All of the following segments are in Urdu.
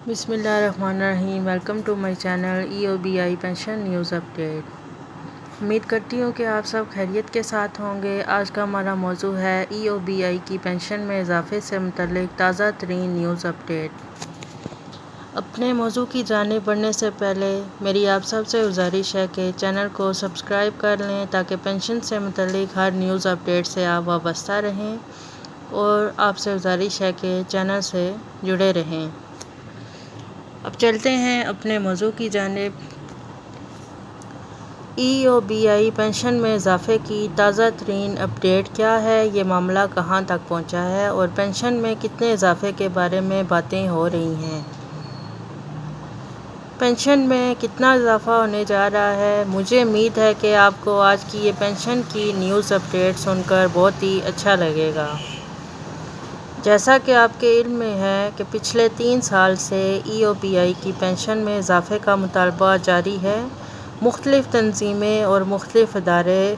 بسم اللہ الرحمن الرحیم۔ Welcome to my channel EOBI pension news update. امید کرتی ہوں کہ آپ سب خیریت کے ساتھ ہوں گے۔ آج کا ہمارا موضوع ہے EOBI کی پینشن میں اضافے سے متعلق تازہ ترین نیوز اپڈیٹ۔ اپنے موضوع کی جانب بڑھنے سے پہلے میری آپ سب سے گزارش ہے کہ چینل کو سبسکرائب کر لیں تاکہ پینشن سے متعلق ہر نیوز اپڈیٹ سے آپ وابستہ رہیں، اور آپ سے گزارش ہے کہ چینل سے جڑے رہیں۔ اب چلتے ہیں اپنے موضوع کی جانب۔ EOBI پینشن میں اضافے کی تازہ ترین اپڈیٹ کیا ہے، یہ معاملہ کہاں تک پہنچا ہے اور پینشن میں کتنے اضافے کے بارے میں باتیں ہو رہی ہیں۔ پینشن میں کتنا اضافہ ہونے جا رہا ہے؟ مجھے امید ہے کہ آپ کو آج کی یہ پینشن کی نیوز اپڈیٹ سن کر بہت ہی اچھا لگے گا۔ جیسا کہ آپ کے علم میں ہے کہ پچھلے 3 سال سے EOBI کی پینشن میں اضافے کا مطالبہ جاری ہے۔ مختلف تنظیمیں اور مختلف ادارے،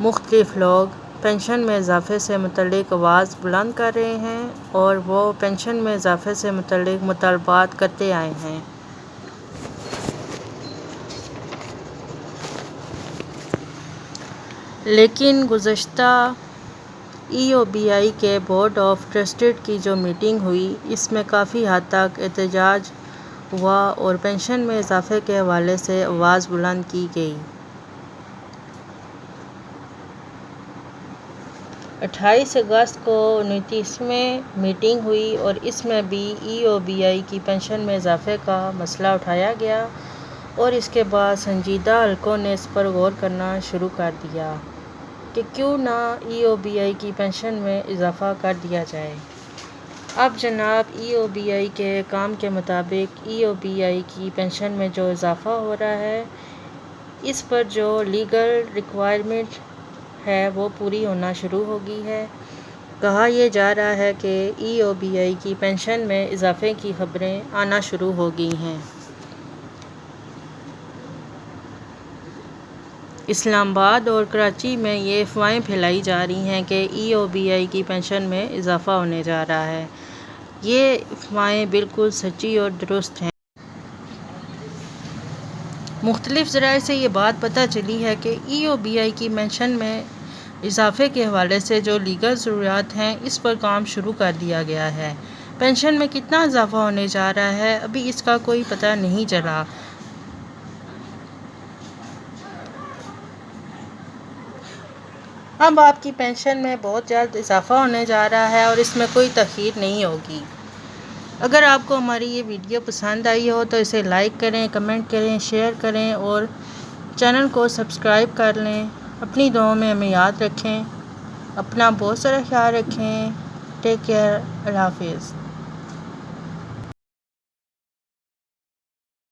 مختلف لوگ پینشن میں اضافے سے متعلق آواز بلند کر رہے ہیں اور وہ پینشن میں اضافے سے متعلق مطالبات کرتے آئے ہیں۔ لیکن گزشتہ EOBI کے بورڈ آف ٹرسٹیز کی جو میٹنگ ہوئی، اس میں کافی حد تک احتجاج ہوا اور پینشن میں اضافے کے حوالے سے آواز بلند کی گئی۔ 28 اگست کو 29ویں میٹنگ ہوئی اور اس میں بھی EOBI کی پینشن میں اضافے کا مسئلہ اٹھایا گیا، اور اس کے بعد سنجیدہ حلقوں نے اس پر غور کرنا شروع کر دیا کہ کیوں نہ EOBI کی پینشن میں اضافہ کر دیا جائے۔ اب جناب EOBI کے حکام کے مطابق EOBI کی پینشن میں جو اضافہ ہو رہا ہے، اس پر جو لیگل ریکوائرمنٹ ہے وہ پوری ہونا شروع ہو گئی ہے۔ کہا یہ جا رہا ہے کہ EOBI کی پینشن میں اضافے کی خبریں آنا شروع ہو گئی ہیں۔ اسلام آباد اور کراچی میں یہ افواہیں پھیلائی جا رہی ہیں کہ EOBI کی پینشن میں اضافہ ہونے جا رہا ہے۔ یہ افواہیں بالکل سچی اور درست ہیں۔ مختلف ذرائع سے یہ بات پتہ چلی ہے کہ EOBI کی پینشن میں اضافے کے حوالے سے جو لیگل ضروریات ہیں، اس پر کام شروع کر دیا گیا ہے۔ پینشن میں کتنا اضافہ ہونے جا رہا ہے، ابھی اس کا کوئی پتہ نہیں چلا۔ اب آپ کی پینشن میں بہت جلد اضافہ ہونے جا رہا ہے اور اس میں کوئی تاخیر نہیں ہوگی۔ اگر آپ کو ہماری یہ ویڈیو پسند آئی ہو تو اسے لائک کریں، کمنٹ کریں، شیئر کریں اور چینل کو سبسکرائب کر لیں۔ اپنی دعاؤں میں ہمیں یاد رکھیں۔ اپنا بہت سارا خیال رکھیں۔ Take care. اللہ حافظ۔